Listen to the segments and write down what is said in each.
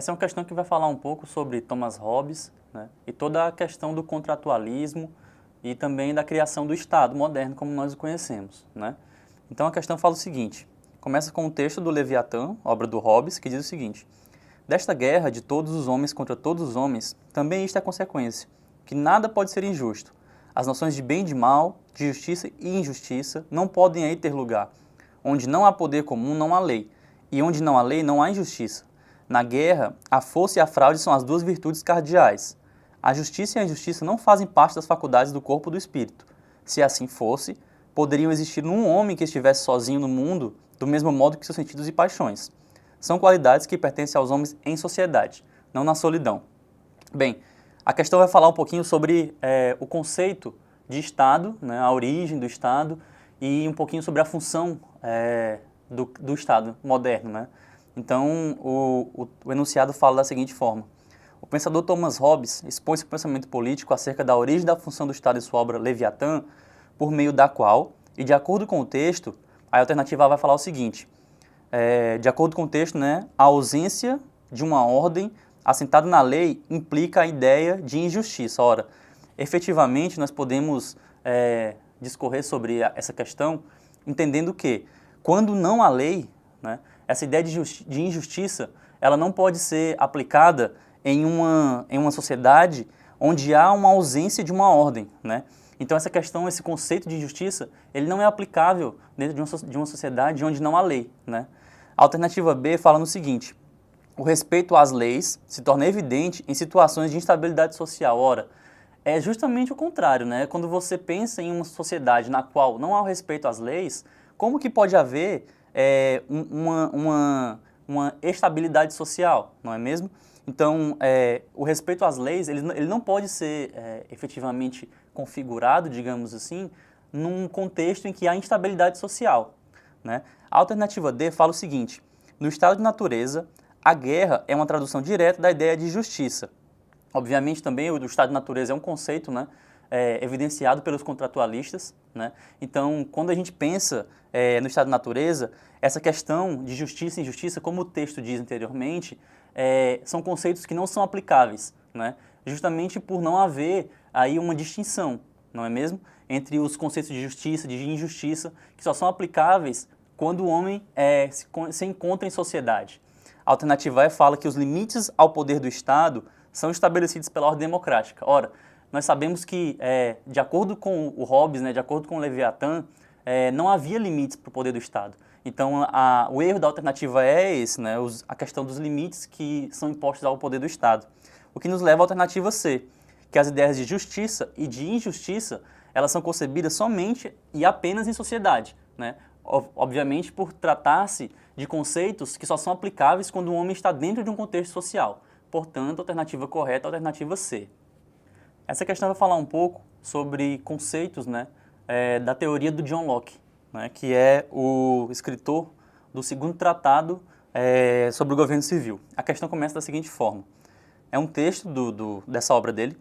Essa é uma questão que vai falar um pouco sobre Thomas Hobbes, né, e toda a questão do contratualismo e também da criação do Estado moderno como nós o conhecemos, né? Então a questão fala o seguinte, começa com o texto do Leviatã, obra do Hobbes, que diz o seguinte: desta guerra de todos os homens contra todos os homens, também isto é a consequência, que nada pode ser injusto. As noções de bem e de mal, de justiça e injustiça não podem aí ter lugar. Onde não há poder comum, não há lei, e onde não há lei, não há injustiça. Na guerra, a força e a fraude são as duas virtudes cardeais. A justiça e a injustiça não fazem parte das faculdades do corpo ou do espírito. Se assim fosse, poderiam existir num homem que estivesse sozinho no mundo, do mesmo modo que seus sentidos e paixões. São qualidades que pertencem aos homens em sociedade, não na solidão. Bem, a questão vai falar um pouquinho sobre o conceito de Estado, né, a origem do Estado, e um pouquinho sobre a função do Estado moderno, né? Então, o enunciado fala da seguinte forma: o pensador Thomas Hobbes expõe seu pensamento político acerca da origem da função do Estado em sua obra Leviatã, por meio da qual, e de acordo com o texto, a alternativa vai falar o seguinte: de acordo com o texto, né, a ausência de uma ordem assentada na lei implica a ideia de injustiça. Ora, efetivamente, nós podemos discorrer sobre essa questão entendendo que, quando não há lei, né, essa ideia de injustiça, ela não pode ser aplicada em uma sociedade onde há uma ausência de uma ordem, né? Então essa questão, esse conceito de injustiça, ele não é aplicável dentro de uma sociedade onde não há lei, né? A alternativa B fala no seguinte: o respeito às leis se torna evidente em situações de instabilidade social. Ora, é justamente o contrário, né? Quando você pensa em uma sociedade na qual não há o respeito às leis, como que pode haver uma estabilidade social, não é mesmo? Então, o respeito às leis, ele não pode ser efetivamente configurado, digamos assim, num contexto em que há instabilidade social, né? A alternativa D fala o seguinte: no estado de natureza, a guerra é uma tradução direta da ideia de justiça. Obviamente também o estado de natureza é um conceito, né, evidenciado pelos contratualistas, né? Então, quando a gente pensa no estado de natureza, essa questão de justiça e injustiça, como o texto diz anteriormente, são conceitos que não são aplicáveis, né? Justamente por não haver aí uma distinção, não é mesmo? Entre os conceitos de justiça e de injustiça, que só são aplicáveis quando o homem se encontra em sociedade. A alternativa E fala que os limites ao poder do Estado são estabelecidos pela ordem democrática. Ora, nós sabemos que, de acordo com o Hobbes, né, de acordo com o Leviatã, não havia limites para o poder do Estado. Então, o erro da alternativa é esse, né, a questão dos limites que são impostos ao poder do Estado. O que nos leva à alternativa C, que as ideias de justiça e de injustiça, elas são concebidas somente e apenas em sociedade, né? Obviamente por tratar-se de conceitos que só são aplicáveis quando o homem está dentro de um contexto social. Portanto, a alternativa correta é a alternativa C. Essa questão vai falar um pouco sobre conceitos, né, da teoria do John Locke, né, que é o escritor do segundo tratado sobre o governo civil. A questão começa da seguinte forma: é um texto dessa obra dele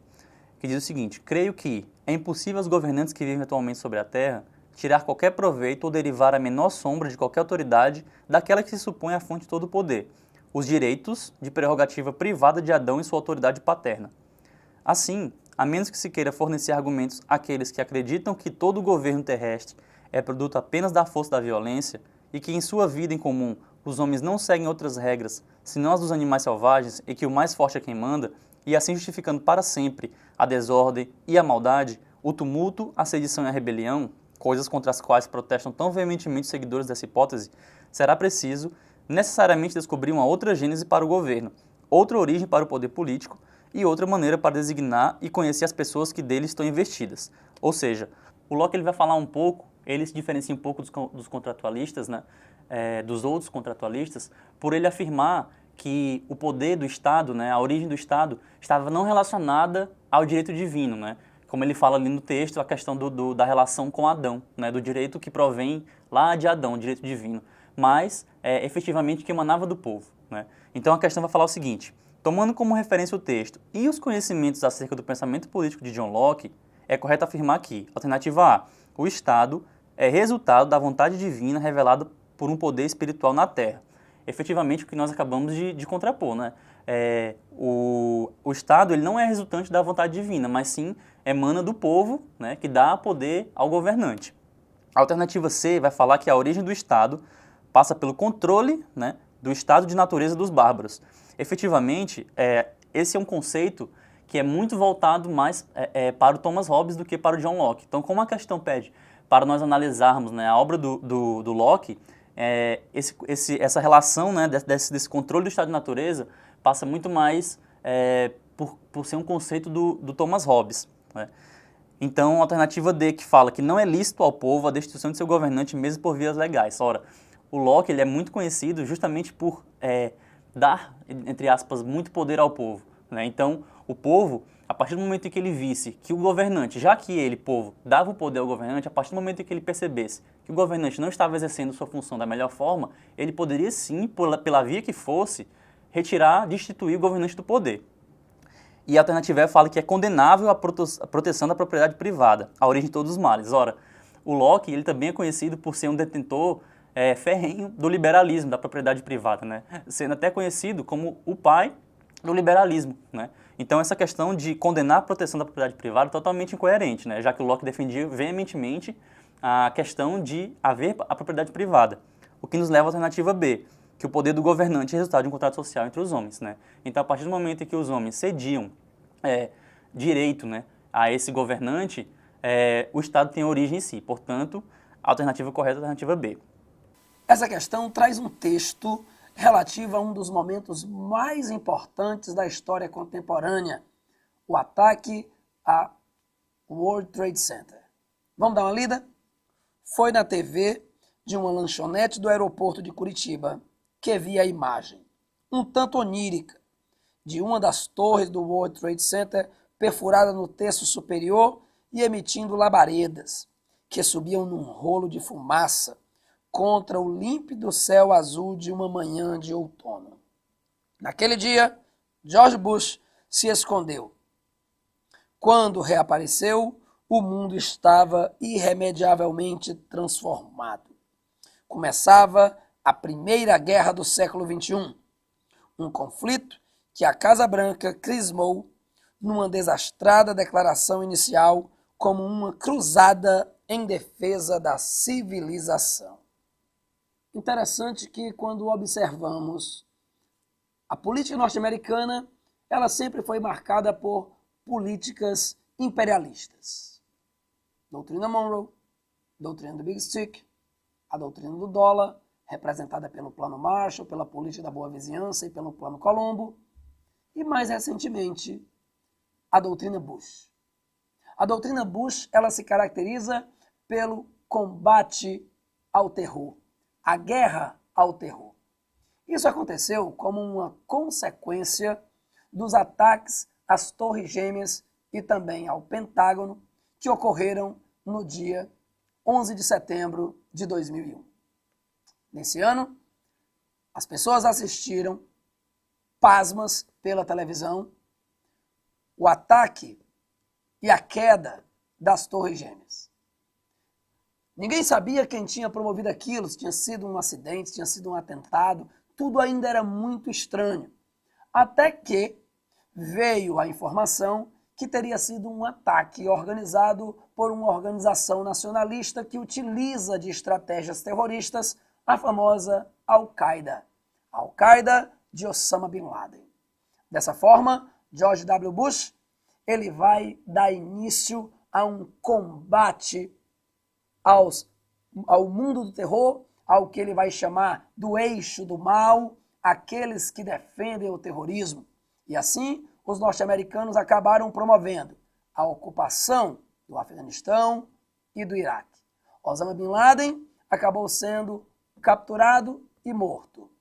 que diz o seguinte: creio que é impossível aos governantes que vivem atualmente sobre a Terra tirar qualquer proveito ou derivar a menor sombra de qualquer autoridade daquela que se supõe a fonte de todo o poder, os direitos de prerrogativa privada de Adão e sua autoridade paterna. Assim, a menos que se queira fornecer argumentos àqueles que acreditam que todo o governo terrestre é produto apenas da força da violência e que em sua vida em comum os homens não seguem outras regras senão as dos animais selvagens e que o mais forte é quem manda, e assim justificando para sempre a desordem e a maldade, o tumulto, a sedição e a rebelião, coisas contra as quais protestam tão veementemente os seguidores dessa hipótese, será preciso necessariamente descobrir uma outra gênese para o governo, outra origem para o poder político e outra maneira para designar e conhecer as pessoas que dele estão investidas. Ou seja, o Locke ele vai falar um pouco, ele se diferencia um pouco dos contratualistas, né, dos outros contratualistas, por ele afirmar que o poder do Estado, né, a origem do Estado, estava não relacionada ao direito divino, né? Como ele fala ali no texto, a questão da relação com Adão, né, do direito que provém lá de Adão, o direito divino, mas efetivamente que emanava do povo, né? Então a questão vai falar o seguinte: tomando como referência o texto e os conhecimentos acerca do pensamento político de John Locke, é correto afirmar que, alternativa A, o Estado é resultado da vontade divina revelada por um poder espiritual na Terra. Efetivamente o que nós acabamos de contrapor, né? o Estado ele não é resultante da vontade divina, mas sim emana do povo, né, que dá poder ao governante. A alternativa C vai falar que a origem do Estado passa pelo controle, né, do estado de natureza dos bárbaros. Efetivamente, esse é um conceito que é muito voltado mais para o Thomas Hobbes do que para o John Locke. Então, como a questão pede para nós analisarmos, né, a obra do Locke, essa relação, né, desse controle do estado de natureza passa muito mais por ser um conceito do Thomas Hobbes, né? Então, a alternativa D, que fala que não é lícito ao povo a destituição de seu governante mesmo por vias legais. Ora, o Locke ele é muito conhecido justamente por dar, entre aspas, muito poder ao povo, né? Então, o povo, a partir do momento em que ele visse que o governante, já que ele, povo, dava o poder ao governante, a partir do momento em que ele percebesse que o governante não estava exercendo sua função da melhor forma, ele poderia sim, pela via que fosse, retirar, destituir o governante do poder. E a alternativa E fala que é condenável a proteção da propriedade privada, a origem de todos os males. Ora, o Locke ele também é conhecido por ser um detentor ferrenho do liberalismo, da propriedade privada, né? Sendo até conhecido como o pai do liberalismo, né? Então essa questão de condenar a proteção da propriedade privada é totalmente incoerente, né? Já que o Locke defendia veementemente a questão de haver a propriedade privada, o que nos leva à alternativa B, que o poder do governante é resultado de um contrato social entre os homens, né? Então, a partir do momento em que os homens cediam direito, né, a esse governante, o Estado tem origem em si. Portanto, a alternativa correta é a alternativa B. Essa questão traz um texto relativo a um dos momentos mais importantes da história contemporânea, o ataque ao World Trade Center. Vamos dar uma lida? Foi na TV de uma lanchonete do aeroporto de Curitiba que vi a imagem, um tanto onírica, de uma das torres do World Trade Center perfurada no terço superior e emitindo labaredas, que subiam num rolo de fumaça contra o límpido céu azul de uma manhã de outono. Naquele dia, George Bush se escondeu. Quando reapareceu, o mundo estava irremediavelmente transformado. Começava a Primeira Guerra do século XXI, um conflito que a Casa Branca crismou numa desastrada declaração inicial como uma cruzada em defesa da civilização. Interessante que quando observamos a política norte-americana, ela sempre foi marcada por políticas imperialistas. Doutrina Monroe, doutrina do Big Stick, a doutrina do dólar, representada pelo Plano Marshall, pela política da boa vizinhança e pelo Plano Colombo, e mais recentemente, a doutrina Bush. A doutrina Bush, ela se caracteriza pelo combate ao terror, a guerra ao terror. Isso aconteceu como uma consequência dos ataques às Torres Gêmeas e também ao Pentágono, que ocorreram no dia 11 de setembro de 2001. Nesse ano, as pessoas assistiram, pasmas pela televisão, o ataque e a queda das Torres Gêmeas. Ninguém sabia quem tinha promovido aquilo, se tinha sido um acidente, se tinha sido um atentado, tudo ainda era muito estranho. Até que veio a informação que teria sido um ataque organizado por uma organização nacionalista que utiliza de estratégias terroristas a famosa Al-Qaeda. Al-Qaeda de Osama Bin Laden. Dessa forma, George W. Bush ele vai dar início a um combate ao mundo do terror, ao que ele vai chamar do eixo do mal, aqueles que defendem o terrorismo. E assim, os norte-americanos acabaram promovendo a ocupação do Afeganistão e do Iraque. Osama Bin Laden acabou sendo capturado e morto.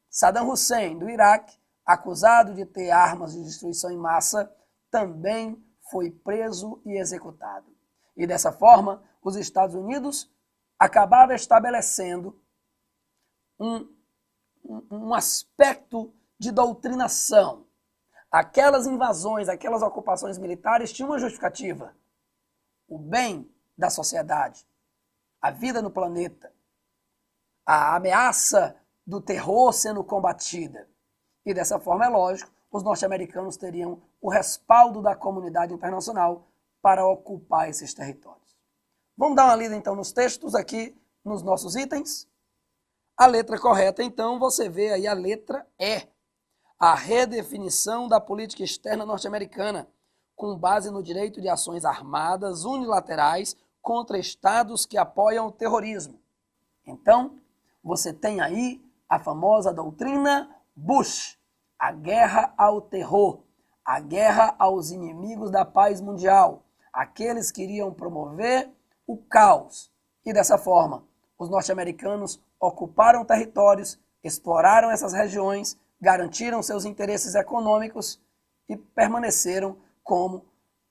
Saddam Hussein, do Iraque, acusado de ter armas de destruição em massa, também foi preso e executado. E dessa forma, os Estados Unidos acabaram estabelecendo um aspecto de doutrinação. Aquelas invasões, aquelas ocupações militares tinham uma justificativa. O bem da sociedade, a vida no planeta, a ameaça do terror sendo combatida. E dessa forma, é lógico, os norte-americanos teriam o respaldo da comunidade internacional para ocupar esses territórios. Vamos dar uma lida então nos textos aqui, nos nossos itens. A letra correta, então, você vê aí a letra E. A redefinição da política externa norte-americana, com base no direito de ações armadas unilaterais contra estados que apoiam o terrorismo. Então, você tem aí a famosa doutrina Bush, a guerra ao terror, a guerra aos inimigos da paz mundial, aqueles que iriam promover o caos. E dessa forma, os norte-americanos ocuparam territórios, exploraram essas regiões, garantiram seus interesses econômicos e permaneceram como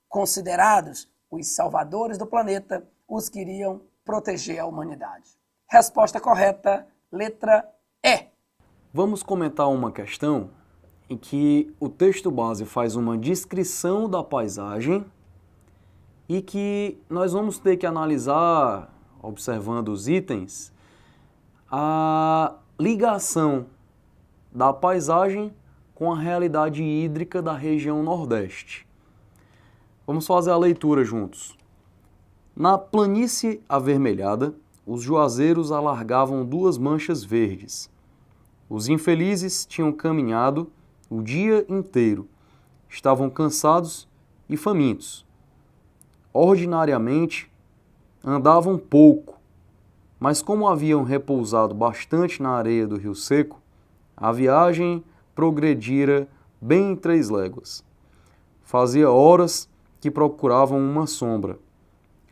considerados os salvadores do planeta, os que iriam proteger a humanidade. Resposta correta, letra E. Vamos comentar uma questão em que o texto base faz uma descrição da paisagem e que nós vamos ter que analisar, observando os itens, a ligação da paisagem com a realidade hídrica da região Nordeste. Vamos fazer a leitura juntos. Na planície avermelhada, os juazeiros alargavam 2 manchas verdes. Os infelizes tinham caminhado o dia inteiro, estavam cansados e famintos. Ordinariamente, andavam pouco, mas como haviam repousado bastante na areia do rio seco, a viagem progredira bem 3 léguas. Fazia horas que procuravam uma sombra.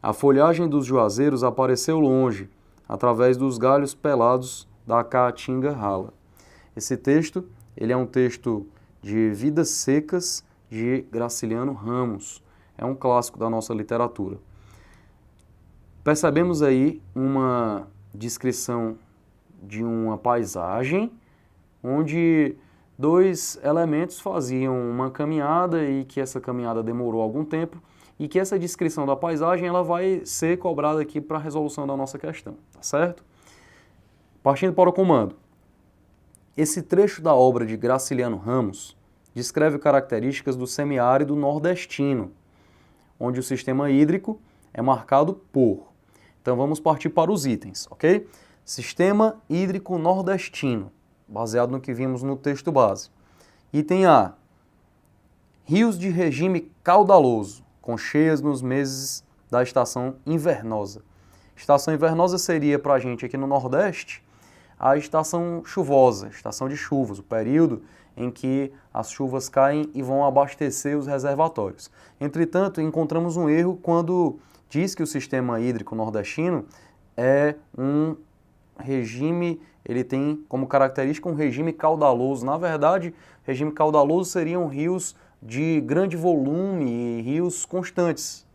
A folhagem dos juazeiros apareceu longe, através dos galhos pelados da caatinga rala. Esse texto, ele é um texto de Vidas Secas, de Graciliano Ramos. É um clássico da nossa literatura. Percebemos aí uma descrição de uma paisagem, onde 2 elementos faziam uma caminhada e que essa caminhada demorou algum tempo e que essa descrição da paisagem ela vai ser cobrada aqui para a resolução da nossa questão, tá certo? Partindo para o comando. Esse trecho da obra de Graciliano Ramos descreve características do semiárido nordestino, onde o sistema hídrico é marcado por. Então vamos partir para os itens, ok? Sistema hídrico nordestino, baseado no que vimos no texto base. Item A. Rios de regime caudaloso, com cheias nos meses da estação invernosa. Estação invernosa seria para a gente aqui no Nordeste a estação chuvosa, estação de chuvas, o período em que as chuvas caem e vão abastecer os reservatórios. Entretanto, encontramos um erro quando diz que o sistema hídrico nordestino é um regime, ele tem como característica um regime caudaloso. Na verdade, regime caudaloso seriam rios de grande volume e rios constantes.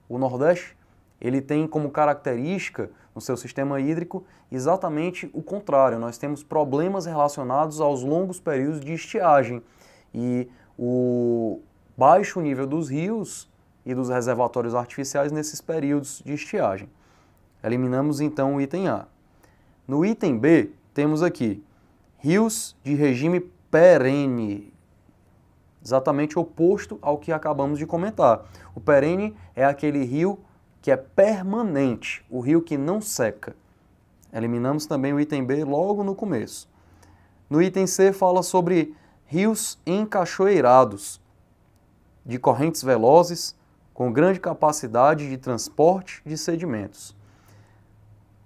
O Nordeste, ele tem como característica no seu sistema hídrico exatamente o contrário. Nós temos problemas relacionados aos longos períodos de estiagem e o baixo nível dos rios e dos reservatórios artificiais nesses períodos de estiagem. Eliminamos então o item A. No item B, temos aqui rios de regime perene, exatamente oposto ao que acabamos de comentar. O perene é aquele rio que é permanente, o rio que não seca. Eliminamos também o item B logo no começo. No item C fala sobre rios encachoeirados, de correntes velozes, com grande capacidade de transporte de sedimentos.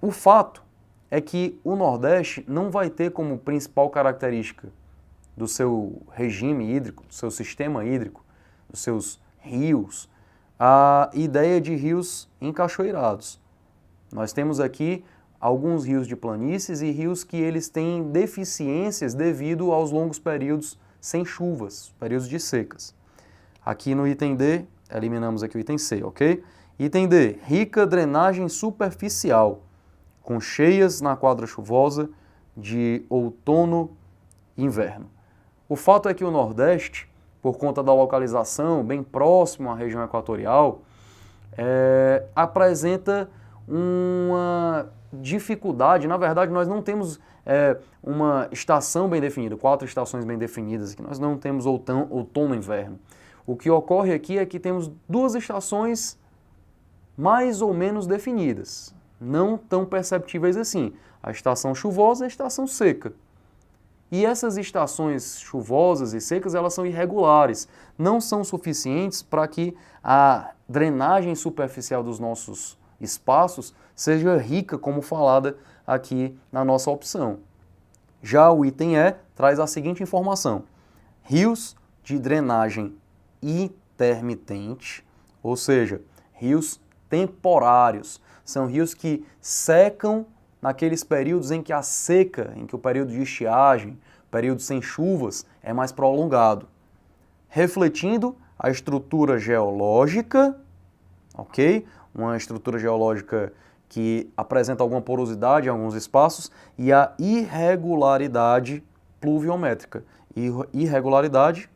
O fato é que o Nordeste não vai ter como principal característica do seu regime hídrico, do seu sistema hídrico, dos seus rios, a ideia de rios encachoeirados. Nós temos aqui alguns rios de planícies e rios que eles têm deficiências devido aos longos períodos sem chuvas, períodos de secas. Aqui no item D, eliminamos aqui o item C, ok? Item D, rica drenagem superficial, com cheias na quadra chuvosa de outono e inverno. O fato é que o Nordeste, por conta da localização bem próximo à região equatorial, apresenta uma dificuldade. Na verdade, nós não temos uma estação bem definida, 4 estações bem definidas, que nós não temos outono e inverno. O que ocorre aqui é que temos 2 estações mais ou menos definidas, não tão perceptíveis assim, a estação chuvosa e a estação seca. E essas estações chuvosas e secas, elas são irregulares, não são suficientes para que a drenagem superficial dos nossos espaços seja rica, como falada aqui na nossa opção. Já o item E traz a seguinte informação: rios de drenagem intermitente, ou seja, rios temporários, são rios que secam naqueles períodos em que a seca, em que o período de estiagem, período sem chuvas, é mais prolongado, refletindo a estrutura geológica, ok? Uma estrutura geológica que apresenta alguma porosidade em alguns espaços e a irregularidade pluviométrica, irregularidade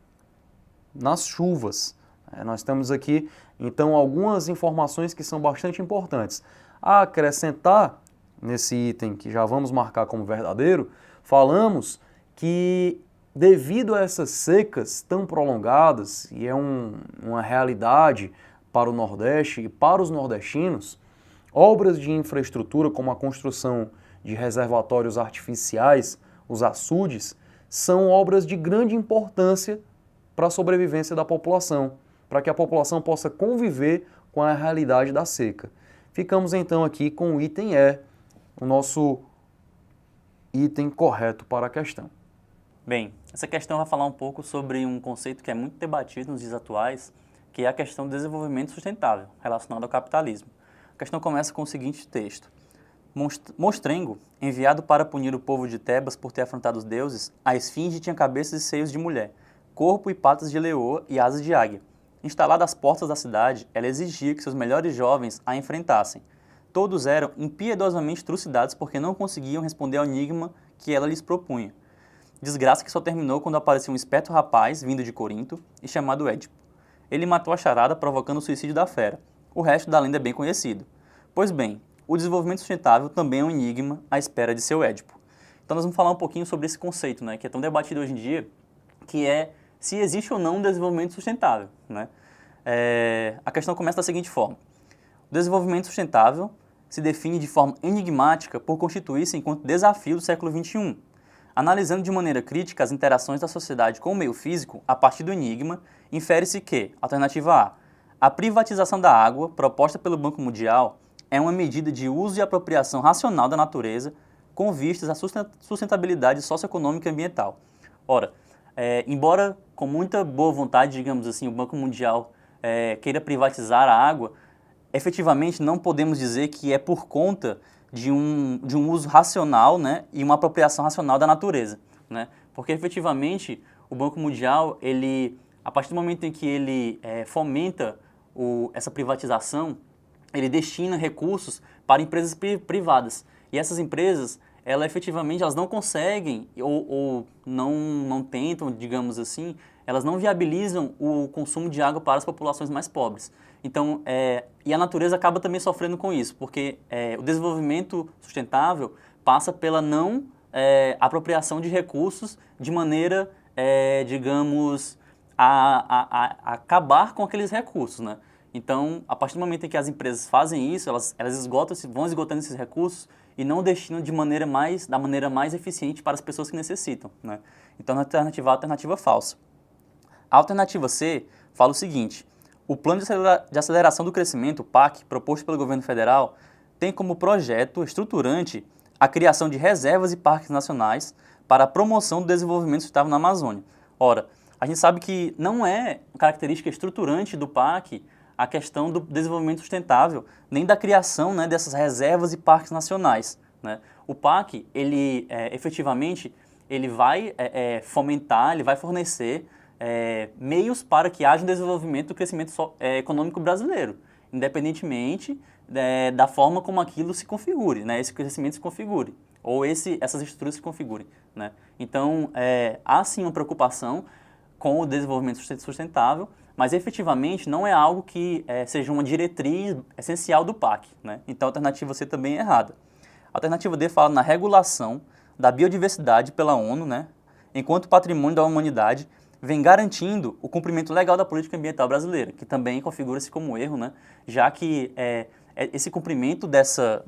nas chuvas. Nós temos aqui, então, algumas informações que são bastante importantes. A acrescentar nesse item, que já vamos marcar como verdadeiro, falamos que devido a essas secas tão prolongadas, e é uma realidade para o Nordeste e para os nordestinos, obras de infraestrutura como a construção de reservatórios artificiais, os açudes, são obras de grande importância para a sobrevivência da população, para que a população possa conviver com a realidade da seca. Ficamos então aqui com o item E, o nosso item correto para a questão. Bem, essa questão vai falar um pouco sobre um conceito que é muito debatido nos dias atuais, que é a questão do desenvolvimento sustentável, relacionado ao capitalismo. A questão começa com o seguinte texto: Mostrengo, enviado para punir o povo de Tebas por ter afrontado os deuses, a esfinge tinha cabeças e seios de mulher, corpo e patas de leoa e asas de águia. Instalada às portas da cidade, ela exigia que seus melhores jovens a enfrentassem. Todos eram impiedosamente trucidados porque não conseguiam responder ao enigma que ela lhes propunha. Desgraça que só terminou quando apareceu um esperto rapaz vindo de Corinto e chamado Édipo. Ele matou a charada, provocando o suicídio da fera. O resto da lenda é bem conhecido. Pois bem, o desenvolvimento sustentável também é um enigma à espera de seu Édipo. Então nós vamos falar um pouquinho sobre esse conceito, né, que é tão debatido hoje em dia, que é se existe ou não um desenvolvimento sustentável, né? A questão começa da seguinte forma: o desenvolvimento sustentável se define de forma enigmática por constituir-se enquanto desafio do século XXI, analisando de maneira crítica as interações da sociedade com o meio físico. A partir do enigma, infere-se que, alternativa A privatização da água, proposta pelo Banco Mundial, é uma medida de uso e apropriação racional da natureza com vistas à sustentabilidade socioeconômica e ambiental. Ora, embora com muita boa vontade, digamos assim, o Banco Mundial queira privatizar a água, efetivamente não podemos dizer que é por conta de um uso racional, né, e uma apropriação racional da natureza, né? Porque efetivamente o Banco Mundial, a partir do momento em que ele fomenta essa privatização, ele destina recursos para empresas privadas. E essas empresas, elas não conseguem ou não tentam, digamos assim, elas não viabilizam o consumo de água para as populações mais pobres. Então, e a natureza acaba também sofrendo com isso, porque o desenvolvimento sustentável passa pela não apropriação de recursos de maneira, digamos, a acabar com aqueles recursos, né? Então, a partir do momento em que as empresas fazem isso, elas vão esgotando esses recursos e não destinam da maneira mais eficiente para as pessoas que necessitam, né? Então, a alternativa falsa. A alternativa C fala o seguinte: o Plano de Aceleração do Crescimento, o PAC, proposto pelo governo federal, tem como projeto estruturante a criação de reservas e parques nacionais para a promoção do desenvolvimento sustentável na Amazônia. Ora, a gente sabe que não é característica estruturante do PAC a questão do desenvolvimento sustentável, nem da criação, né, dessas reservas e parques nacionais, né? O PAC, efetivamente, ele vai fomentar, ele vai fornecer meios para que haja um desenvolvimento do crescimento econômico brasileiro, independentemente da forma como aquilo se configure, né, esse crescimento se configure, ou essas estruturas se configurem, né? Então, há sim uma preocupação com o desenvolvimento sustentável, mas efetivamente não é algo que seja uma diretriz essencial do PAC, né? Então a alternativa C também é errada. A alternativa D fala na regulação da biodiversidade pela ONU, né? Enquanto patrimônio da humanidade, vem garantindo o cumprimento legal da política ambiental brasileira, que também configura-se como erro, né? Já que esse cumprimento dessa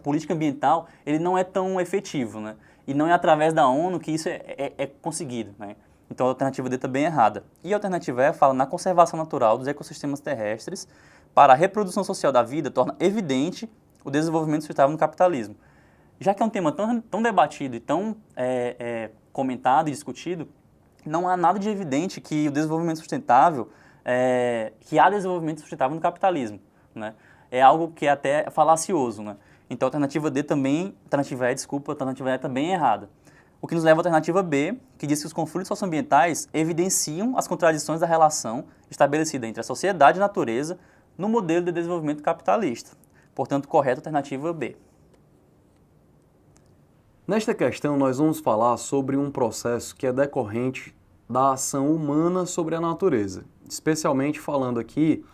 política ambiental, ele não é tão efetivo, né? E não é através da ONU que isso é conseguido, né? Então a alternativa D também é errada. E a alternativa E fala na conservação natural dos ecossistemas terrestres para a reprodução social da vida, torna evidente o desenvolvimento sustentável no capitalismo. Já que é um tema tão debatido e tão comentado e discutido, não há nada de evidente que o desenvolvimento sustentável, que há desenvolvimento sustentável no capitalismo, né? É algo que é até falacioso, né? Então a alternativa E também é errada. O que nos leva à alternativa B, que diz que os conflitos socioambientais evidenciam as contradições da relação estabelecida entre a sociedade e a natureza no modelo de desenvolvimento capitalista. Portanto, correta a alternativa B. Nesta questão, nós vamos falar sobre um processo que é decorrente da ação humana sobre a natureza, especialmente falando aqui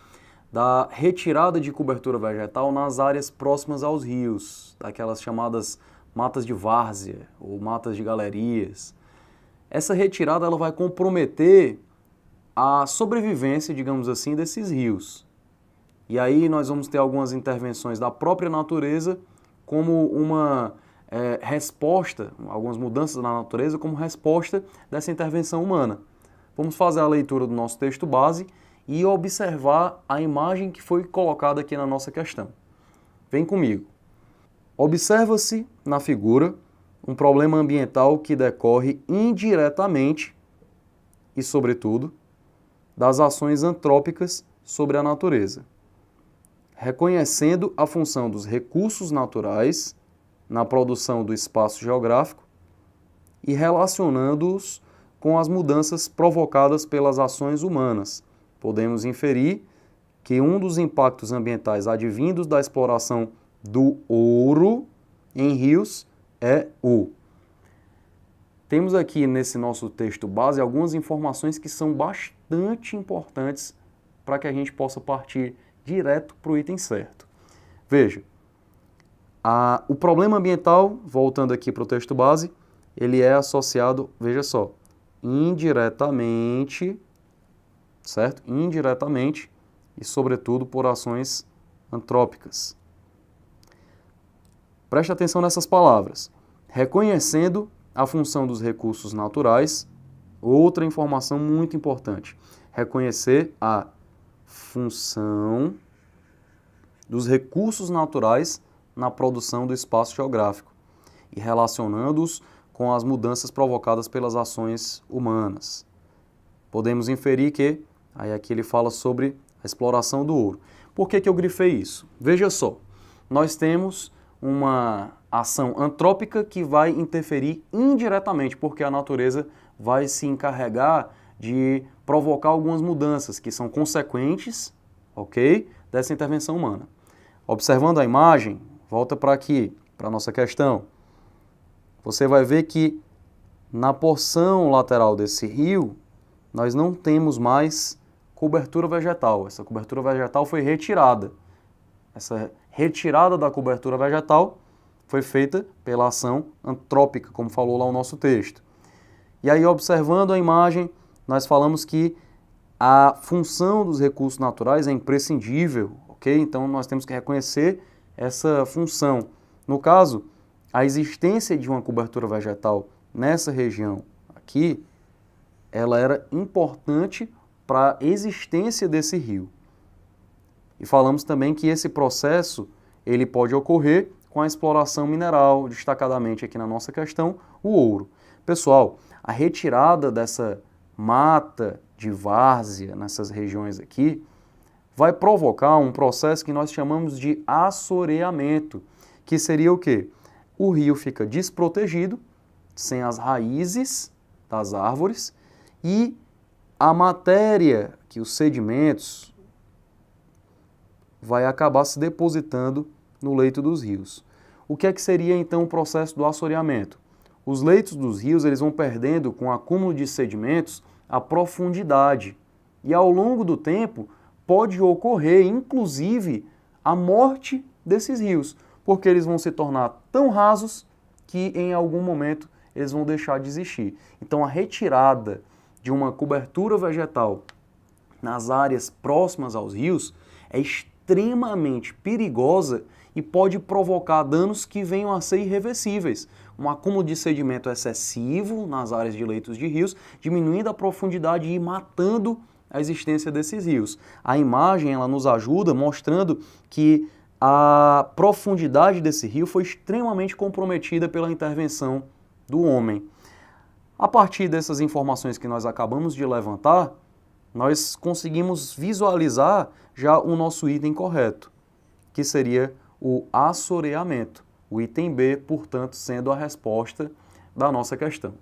da retirada de cobertura vegetal nas áreas próximas aos rios, daquelas chamadas matas de várzea ou matas de galerias. Essa retirada ela vai comprometer a sobrevivência, digamos assim, desses rios. E aí nós vamos ter algumas intervenções da própria natureza como uma resposta, algumas mudanças na natureza como resposta dessa intervenção humana. Vamos fazer a leitura do nosso texto base e observar a imagem que foi colocada aqui na nossa questão. Vem comigo. Observa-se na figura um problema ambiental que decorre indiretamente e, sobretudo, das ações antrópicas sobre a natureza, reconhecendo a função dos recursos naturais na produção do espaço geográfico e relacionando-os com as mudanças provocadas pelas ações humanas. Podemos inferir que um dos impactos ambientais advindos da exploração do ouro em rios é o. Temos aqui nesse nosso texto base algumas informações que são bastante importantes para que a gente possa partir direto para o item certo. Veja, o problema ambiental, voltando aqui para o texto base, ele é associado, veja só, indiretamente, certo? Indiretamente e, sobretudo, por ações antrópicas. Preste atenção nessas palavras. Reconhecendo a função dos recursos naturais, outra informação muito importante. Reconhecer a função dos recursos naturais na produção do espaço geográfico e relacionando-os com as mudanças provocadas pelas ações humanas. Podemos inferir que, aí aqui ele fala sobre a exploração do ouro. Por que eu grifei isso? Veja só, nós temos uma ação antrópica que vai interferir indiretamente, porque a natureza vai se encarregar de provocar algumas mudanças que são consequentes, ok, dessa intervenção humana. Observando a imagem, volta para aqui, para a nossa questão. Você vai ver que na porção lateral desse rio, nós não temos mais cobertura vegetal. Essa cobertura vegetal foi retirada. Essa retirada da cobertura vegetal foi feita pela ação antrópica, como falou lá o nosso texto. E aí, observando a imagem, nós falamos que a função dos recursos naturais é imprescindível, ok? Então, nós temos que reconhecer essa função. No caso, a existência de uma cobertura vegetal nessa região aqui, ela era importante para a existência desse rio. E falamos também que esse processo ele pode ocorrer com a exploração mineral, destacadamente aqui na nossa questão, o ouro. Pessoal, a retirada dessa mata de várzea nessas regiões aqui vai provocar um processo que nós chamamos de assoreamento, que seria o quê? O rio fica desprotegido, sem as raízes das árvores, e a matéria, que os sedimentos, vai acabar se depositando no leito dos rios. O que é que seria então o processo do assoreamento? Os leitos dos rios eles vão perdendo, com o acúmulo de sedimentos, a profundidade. E ao longo do tempo pode ocorrer, inclusive, a morte desses rios, porque eles vão se tornar tão rasos que em algum momento eles vão deixar de existir. Então a retirada de uma cobertura vegetal nas áreas próximas aos rios é extremamente perigosa e pode provocar danos que venham a ser irreversíveis. Um acúmulo de sedimento excessivo nas áreas de leitos de rios, diminuindo a profundidade e matando a existência desses rios. A imagem ela nos ajuda mostrando que a profundidade desse rio foi extremamente comprometida pela intervenção do homem. A partir dessas informações que nós acabamos de levantar, nós conseguimos visualizar já o nosso item correto, que seria o assoreamento. O item B, portanto, sendo a resposta da nossa questão.